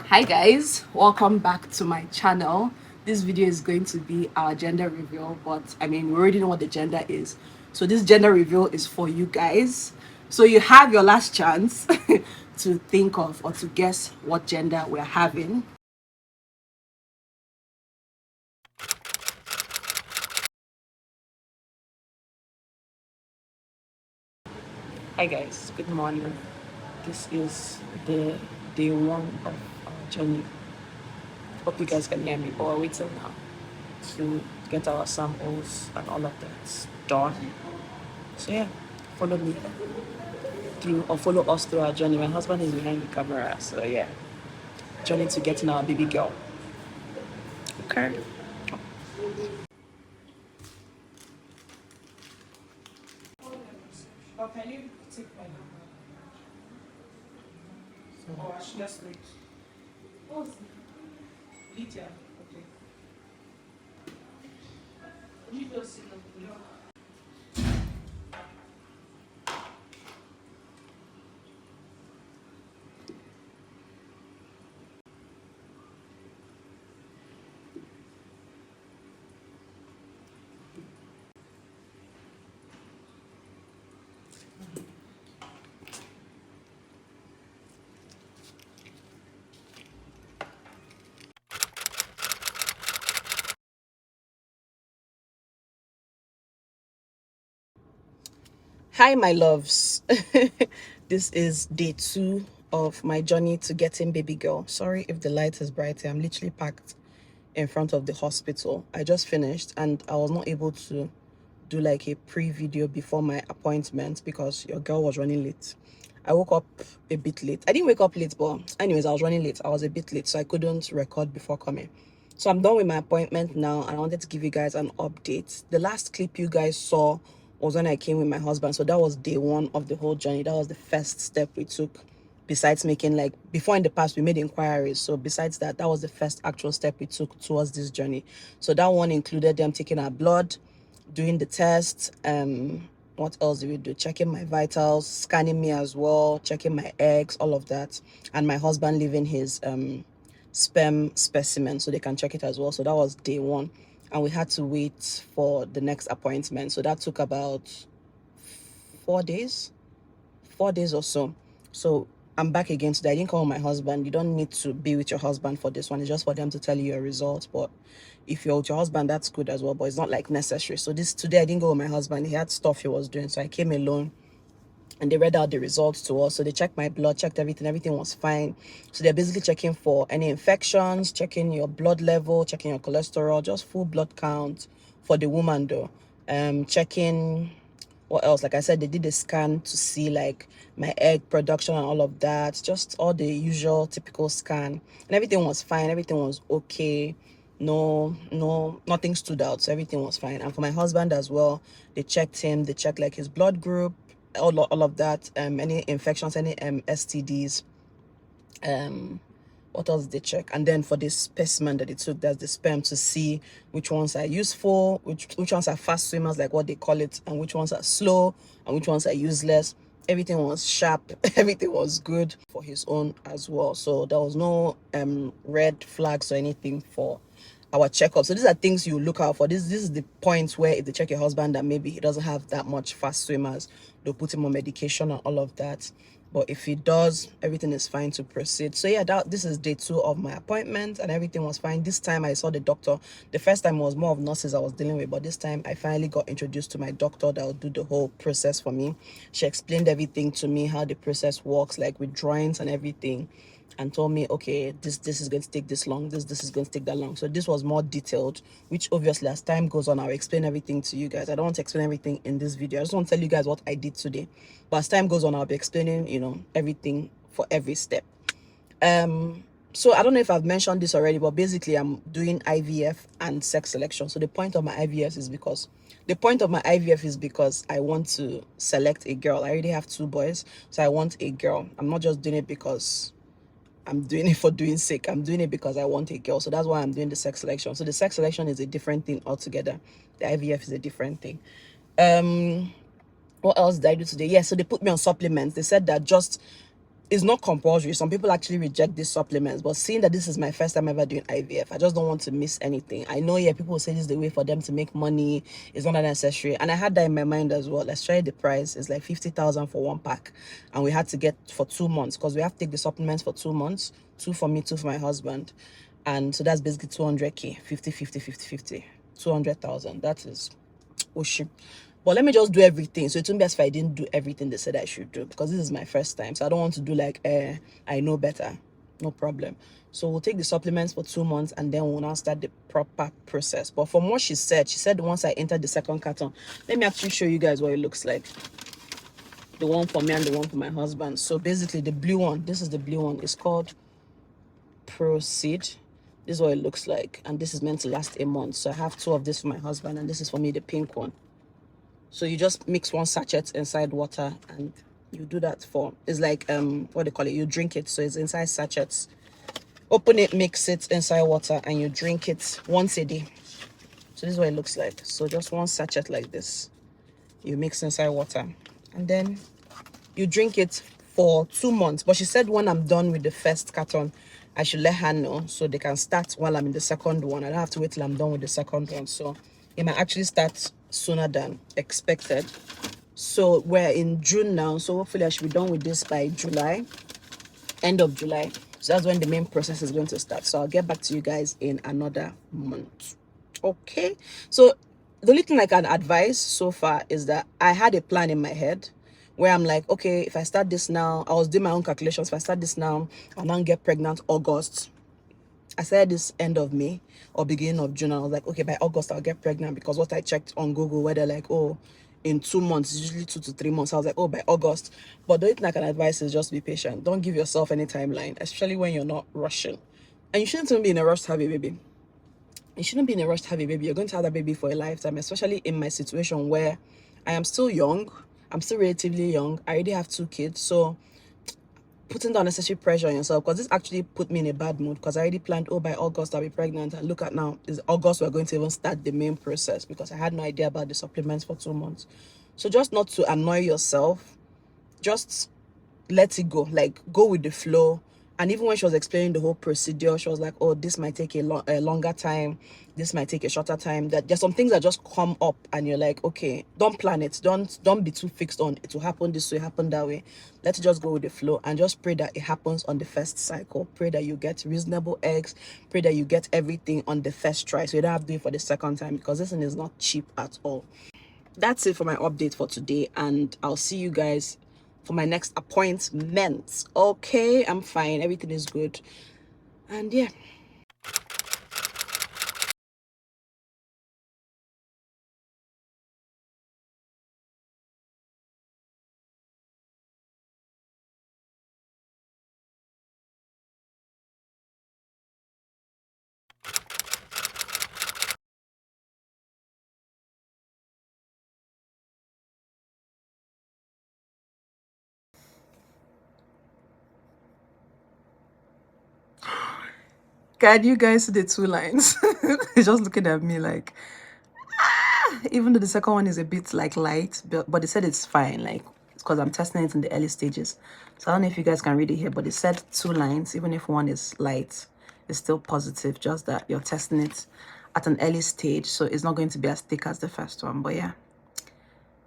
Hi guys, welcome back to my channel. This video is going to be our gender reveal, but I mean we already know what the gender is, so this gender reveal is for you guys. So you have your last chance to think of or to guess what gender we're having. Hi guys, good morning. This is the day one of our journey. Hope you guys can hear me, but we're waiting now to get our samples and all of that done. So yeah, follow me through or follow us through our journey. My husband is behind the camera, so yeah, journey to getting our baby girl. Okay. Oh, can you take my number? Oh, I should just wait. Oh, Lydia. Okay. You just sit down. Hi, my loves. This is day 2 of my journey to getting baby girl. Sorry if the light is bright here. I'm literally packed in front of the hospital. I just finished and I was not able to do like a pre-video before my appointment because your girl was running late. I woke up a bit late. I didn't wake up late, but anyways, I was running late. I was a bit late, so I couldn't record before coming. So I'm done with my appointment now, and I wanted to give you guys an update. The last clip you guys saw was when I came with my husband. So that was day 1 of the whole journey. That was the first step we took. Besides making, like, before in the past we made inquiries, so besides that, that was the first actual step we took towards this journey. So that one included them taking our blood, doing the test. What else did we do? Checking my vitals, scanning me as well, checking my eggs, all of that, and my husband leaving his sperm specimen so they can check it as well. So that was day 1, and we had to wait for the next appointment. So that took about 4 days, 4 days or so. So I'm back again today. I didn't call my husband. You don't need to be with your husband for this one. It's just for them to tell you your results. But if you're with your husband, that's good as well. But it's not like necessary. So this today I didn't go with my husband. He had stuff he was doing. So I came alone and they read out the results to us. So they checked my blood, checked everything. Everything was fine. So they're basically checking for any infections, checking your blood level, checking your cholesterol, just full blood count for the woman though. Checking what else. Like I said, they did a scan to see like my egg production and all of that, just all the usual typical scan, and everything was fine. Everything was okay. Nothing stood out, so everything was fine. And for my husband as well, they checked him. They checked like his blood group, all of that, any infections, any STDs, what else did they check? And then for this specimen that they took, that's the sperm, to see which ones are useful, which ones are fast swimmers, like what they call it, and which ones are slow, and which ones are useless. Everything was sharp. Everything was good for his own as well. So there was no red flags or anything for our checkup. So these are things you look out for. This is the point where if they check your husband that maybe he doesn't have that much fast swimmers, they'll put him on medication and all of that. But if he does, everything is fine to proceed. So yeah, this is day 2 of my appointment and everything was fine. This time I saw the doctor. The first time was more of nurses I was dealing with, but this time I finally got introduced to my doctor that will do the whole process for me. She explained everything to me, how the process works, like with drawings and everything, and told me, okay, this is going to take this long, this is going to take that long. So this was more detailed, which obviously as time goes on I'll explain everything to you guys. I don't want to explain everything in this video. I just want to tell you guys what I did today, but as time goes on I'll be explaining, you know, everything for every step. So I don't know if I've mentioned this already, but basically I'm doing IVF and sex selection. So the point of my IVF is because I want to select a girl. I already have 2 boys, so I want a girl. I'm not just doing it because I'm doing it for doing sake. I'm doing it because I want a girl. So that's why I'm doing the sex selection. So the sex selection is a different thing altogether. The IVF is a different thing. What else did I do today? Yeah, so they put me on supplements. They said that just It's not compulsory. Some people actually reject these supplements, but seeing that this is my first time ever doing IVF, I just don't want to miss anything. I know, yeah, people say this is the way for them to make money. It's not that necessary, and I had that in my mind as well. Let's try the price. It's like 50,000 for one pack, and we had to get for 2 months because we have to take the supplements for 2 months, two for me, two for my husband, and so that's basically 200k, 50, 50, 50, 50, 200,000. That is, oh shit. But let me just do everything. So it won't be as if I didn't do everything they said I should do, because this is my first time. So I don't want to do like, I know better. No problem. So we'll take the supplements for 2 months and then we'll now start the proper process. But from what she said once I entered the second carton, let me actually show you guys what it looks like. The one for me and the one for my husband. So basically the blue one, this is the blue one. It's called Proceed. This is what it looks like. And this is meant to last a month. So I have 2 of this for my husband and this is for me, the pink one. So you just mix 1 sachet inside water and you do that for, it's like what they call it, you drink it. So it's inside sachets. Open it, mix it inside water, and you drink it once a day. So this is what it looks like. So just 1 sachet like this, you mix inside water, and then you drink it for 2 months. But she said when I'm done with the first carton, I should let her know so they can start while I'm in the second one. I don't have to wait till I'm done with the second one. So it might actually start sooner than expected. So we're in June now, so hopefully I should be done with this by July, end of July. So that's when the main process is going to start. So I'll get back to you guys in another month. Okay, so the only thing I can advise so far is that I had a plan in my head where I'm like, okay, if I start this now, I was doing my own calculations. If I start this now, I'll now get pregnant August. I said this end of May or beginning of June. I was like, okay, by August I'll get pregnant, because what I checked on Google, where they're like, oh, in 2 months, it's usually 2 to 3 months. I was like, oh, by August. But the only thing I can advise is just be patient. Don't give yourself any timeline, especially when you're not rushing. And you shouldn't even be in a rush to have a baby. You shouldn't be in a rush to have a baby. You're going to have that baby for a lifetime, especially in my situation where I am still young. I'm still relatively young. I already have 2 kids. So putting the unnecessary pressure on yourself, because this actually put me in a bad mood, because I already planned, oh, by August I'll be pregnant, and look at now, is August we're going to even start the main process, because I had no idea about the supplements for 2 months. So just not to annoy yourself, just let it go, like go with the flow. And even when she was explaining the whole procedure, she was like, oh, this might take a longer time, this might take a shorter time. That there's some things that just come up and you're like, okay, don't plan it, don't be too fixed on it will happen this way, happen that way. Let it just go with the flow, and just pray that it happens on the first cycle. Pray that you get reasonable eggs, pray that you get everything on the first try, so you don't have to do it for the second time, because this thing is not cheap at all. That's it for my update for today, and I'll see you guys for my next appointment. Okay, I'm fine, everything is good, and yeah. Can you guys see the 2 lines? He's just looking at me like, even though the second one is a bit like light, but they said it's fine, like because I'm testing it in the early stages. So I don't know if you guys can read it here, but they said 2 lines, even if one is light, it's still positive, just that you're testing it at an early stage, so it's not going to be as thick as the first one. But yeah,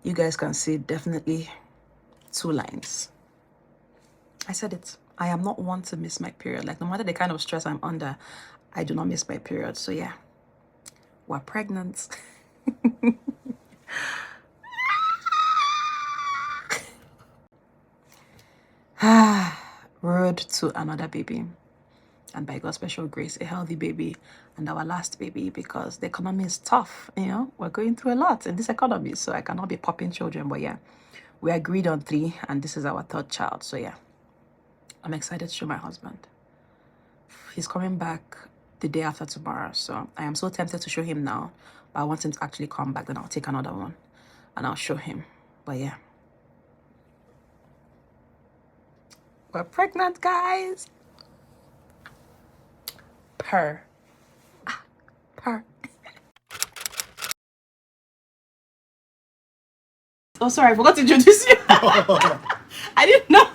you guys can see definitely 2 lines. I said it. I am not one to miss my period. Like, no matter the kind of stress I'm under, I do not miss my period. So yeah, we're pregnant. Road to another baby, and by God's special grace, a healthy baby, and our last baby, because the economy is tough. You know, we're going through a lot in this economy, so I cannot be popping children. But yeah, we agreed on 3, and this is our 3rd child. So yeah, I'm excited to show my husband. He's coming back the day after tomorrow, so I am so tempted to show him now, but I want him to actually come back. Then I'll take another one and I'll show him. But yeah, we're pregnant, guys. Per. Oh, sorry, I forgot to introduce you. I didn't know.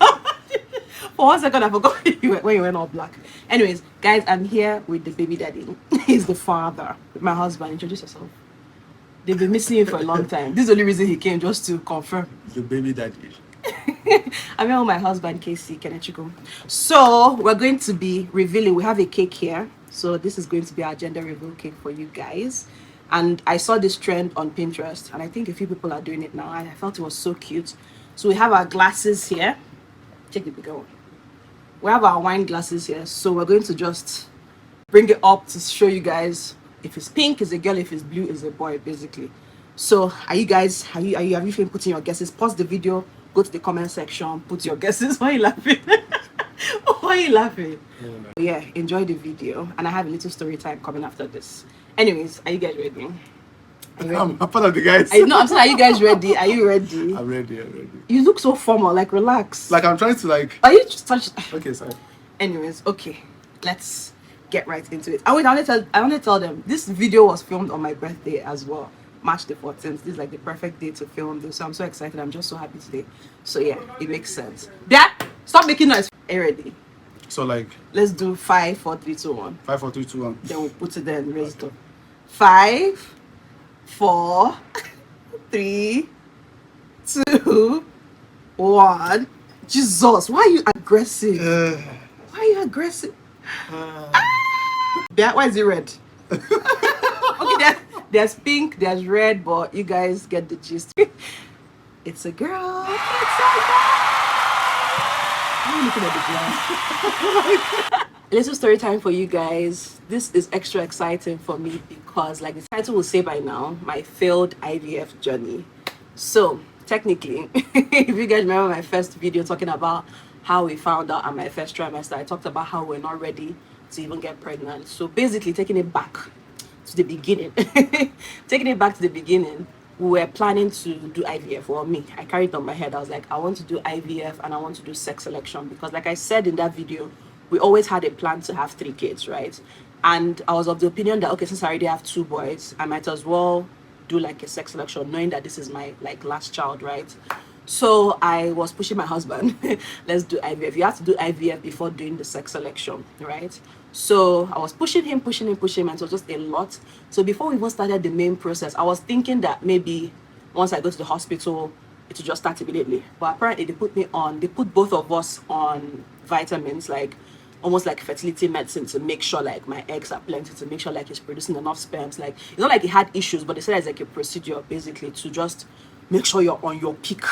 For 1 second, I forgot when you went all black. Anyways, guys, I'm here with the baby daddy. He's the father. My husband. Introduce yourself. They've been missing him for a long time. This is the only reason he came, just to confirm. The baby daddy. I'm here with my husband, Casey Kenechiko. So we're going to be revealing. We have a cake here. So this is going to be our gender reveal cake for you guys. And I saw this trend on Pinterest, and I think a few people are doing it now. And I felt it was so cute. So we have our glasses here. Check the bigger one. We have our wine glasses here. So we're going to just bring it up to show you guys. If it's pink, it's a girl. If it's blue, it's a boy, basically. So are you guys, have you been putting your guesses? Pause the video, go to the comment section, put your guesses. Why are you laughing? Why are you laughing? Yeah, enjoy the video. And I have a little story time coming after this. Anyways, are you guys ready? I'm part of the guys. I'm saying, are you guys ready? Are you ready? I'm ready. You look so formal, like relax. Like I'm trying to like. Are you just touch? Okay, sorry. Anyways, okay, let's get right into it. I want to tell them this video was filmed on my birthday as well, March the 14th. This is like the perfect day to film this, so I'm so excited. I'm just so happy today. So yeah, it makes sense. Dad, stop making noise. Are you ready? So like. Let's do 5, 4, 3, 2, 1. 5, 4, 3, 2, 1. Then we'll put it there and raise it up. 5, 4, 3, 2, 1. Jesus, why are you aggressive? Why are you aggressive? Why is it red? Okay, there's pink, there's red, but you guys get the gist. It's a girl. It's a girl. Why are you looking at the glass? A little story time for you guys. This is extra exciting for me because, like the title will say by now, my failed IVF journey. So technically, if you guys remember my first video talking about how we found out at my first trimester, I talked about how we're not ready to even get pregnant. So basically, taking it back to the beginning, we were planning to do IVF. Well, me, I carried it on my head. I was like, I want to do IVF and I want to do sex selection because, like I said in that video, we always had a plan to have 3 kids, right? And I was of the opinion that, okay, since I already have 2 boys, I might as well do like a sex selection, knowing that this is my like last child, right? So I was pushing my husband, let's do IVF. You have to do IVF before doing the sex selection, right? So I was pushing him, and it was just a lot. So before we even started the main process, I was thinking that maybe once I go to the hospital, it will just start immediately. But apparently they put both of us on vitamins, like almost like fertility medicine, to make sure like my eggs are plenty, to make sure like he's producing enough sperms. Like it's not like he had issues, but they said it's like a procedure basically to just make sure you're on your peak,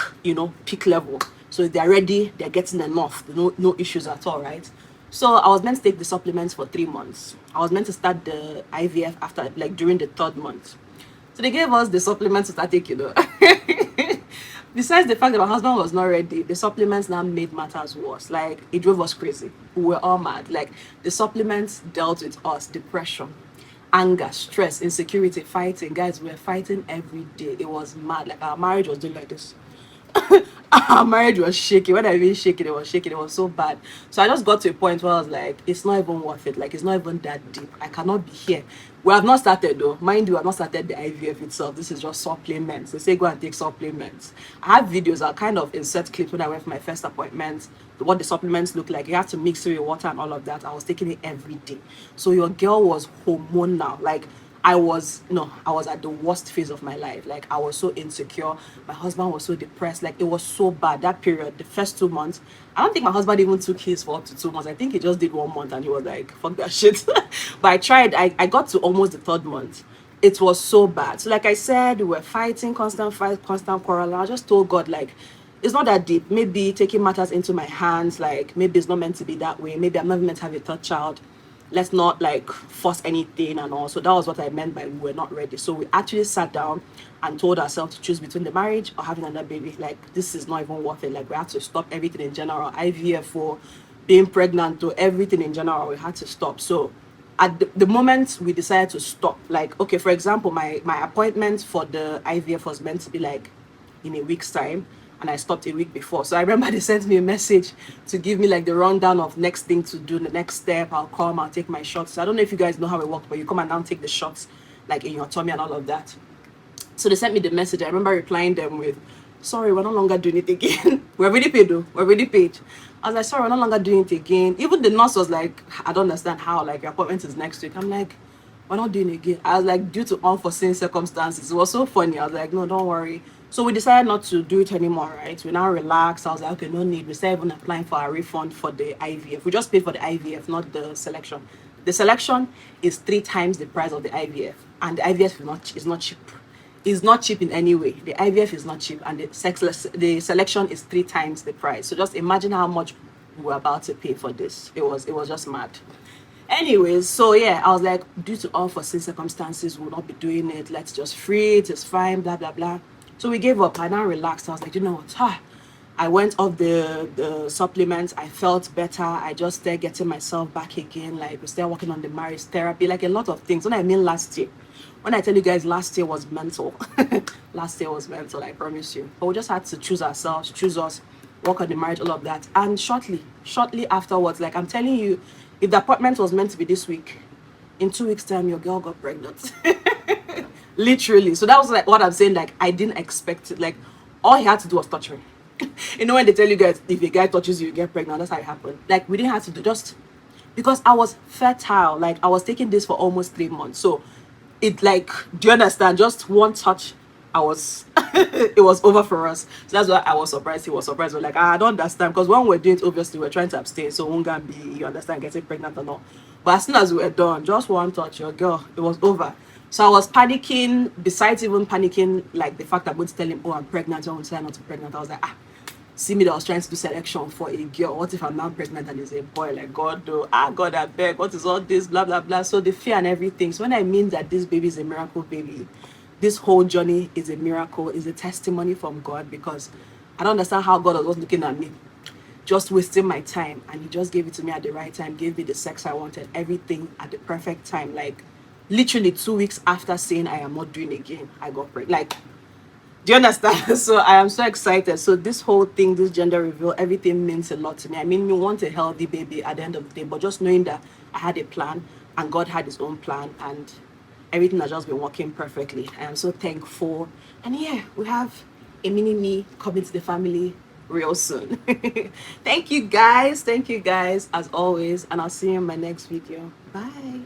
peak level. So if they're ready, they're getting enough, no issues at all, right? So I was meant to take the supplements for 3 months. I was meant to start the IVF after, like during the 3rd month. So they gave us the supplements to start taking, Besides the fact that my husband was not ready, the supplements now made matters worse. Like, it drove us crazy. We were all mad. Like, the supplements dealt with us, depression, anger, stress, insecurity, fighting. Guys, we were fighting every day. It was mad. Like, our marriage was doing like this. Our marriage was shaking. When I mean shaking, it was shaking. It was so bad. So I just got to a point where I was like, it's not even worth it. Like, it's not even that deep. I cannot be here. We have not started though. Mind you, I have not started the IVF itself. This is just supplements. They say go and take supplements. I have videos. I'll kind of insert clips when I went for my first appointment, what the supplements look like. You have to mix it with water and all of that. I was taking it every day. So your girl was hormonal. Like, I was at the worst phase of my life. Like, I was so insecure. My husband was so depressed. Like, it was so bad. That period, the first 2 months, I don't think my husband even took his for up to 2 months. I think he just did 1 month and he was like, fuck that shit. But I tried. I got to almost the 3rd month. It was so bad. So like I said, we were fighting, constant fight, constant quarrel. I just told God, like, it's not that deep. Maybe taking matters into my hands. Like, maybe it's not meant to be that way. Maybe I'm not meant to have a 3rd child. Let's not like force anything and all. So that was what I meant by we were not ready. So we actually sat down and told ourselves to choose between the marriage or having another baby. Like, this is not even worth it. Like, we had to stop everything in general. IVF, for being pregnant, to everything in general, we had to stop. So at the moment we decided to stop, like, okay, for example, my appointment for the IVF was meant to be like in a week's time, and I stopped a week before. So I remember they sent me a message to give me like the rundown of next thing to do, the next step. I'll come, I'll take my shots. So I don't know if you guys know how it works, but you come and now take the shots like in your tummy and all of that. So they sent me the message. I remember replying them with, sorry, we're no longer doing it again. We're already paid though. We're already paid. I was like, sorry, we're no longer doing it again. Even the nurse was like, I don't understand how, like, your appointment is next week. I'm like, we're not doing it again. I was like, due to unforeseen circumstances. It was so funny. I was like, no, don't worry. So we decided not to do it anymore, right? We now relaxed. I was like, okay, no need. We started even applying for a refund for the IVF. We just paid for the IVF, not the selection. The selection is 3 times the price of the IVF, and the IVF is not cheap. It's not cheap in any way. The IVF is not cheap, and the selection is 3 times the price. So just imagine how much we're about to pay for this. It was just mad. Anyways, so yeah, I was like, due to unforeseen circumstances, we'll not be doing it. Let's just free it. It's fine. Blah blah blah. So we gave up. I now relaxed. I was like, you know what? I went off the supplements. I felt better. I just started getting myself back again. Like we started working on the marriage therapy, like a lot of things. When I mean last year, when I tell you guys last year was mental, last year was mental, I promise you. But we just had to choose ourselves, choose us, work on the marriage, all of that. And shortly afterwards, like I'm telling you, if the appointment was meant to be this week, in 2 weeks' time, your girl got pregnant. Literally. So that was like what I'm saying. Like I didn't expect it. Like all he had to do was touch me. You know when they tell you guys if a guy touches you, you get pregnant. That's how it happened. Like we didn't have to do just because I was fertile. Like I was taking this for almost 3 months. So it like, do you understand? Just one touch, I was it was over for us. So that's why I was surprised. He was surprised. We're like, I don't understand. Because when we're doing it, obviously we're trying to abstain. So won't gonna be, you understand, getting pregnant or not. But as soon as we were done, just one touch, your girl, it was over. So I was panicking, besides even panicking, like the fact that I'm going to tell him, oh, I'm pregnant, I want to tell him not to be pregnant. I was like, see me that I was trying to do selection for a girl. What if I'm now pregnant and it's a boy? Like, God, though, God, I beg, what is all this? Blah, blah, blah. So the fear and everything. So when I mean that this baby is a miracle baby, this whole journey is a miracle, is a testimony from God, because I don't understand how God was looking at me, just wasting my time, and he just gave it to me at the right time, gave me the sex I wanted, everything at the perfect time. Like literally 2 weeks after saying I am not doing it again, I got pregnant. Like, do you understand? So I am so excited. So this whole thing, this gender reveal, everything means a lot to me. I mean, we want a healthy baby at the end of the day, but just knowing that I had a plan and God had his own plan, and everything has just been working perfectly. I am so thankful. And yeah, we have a mini me coming to the family real soon. Thank you guys. Thank you guys as always. And I'll see you in my next video. Bye.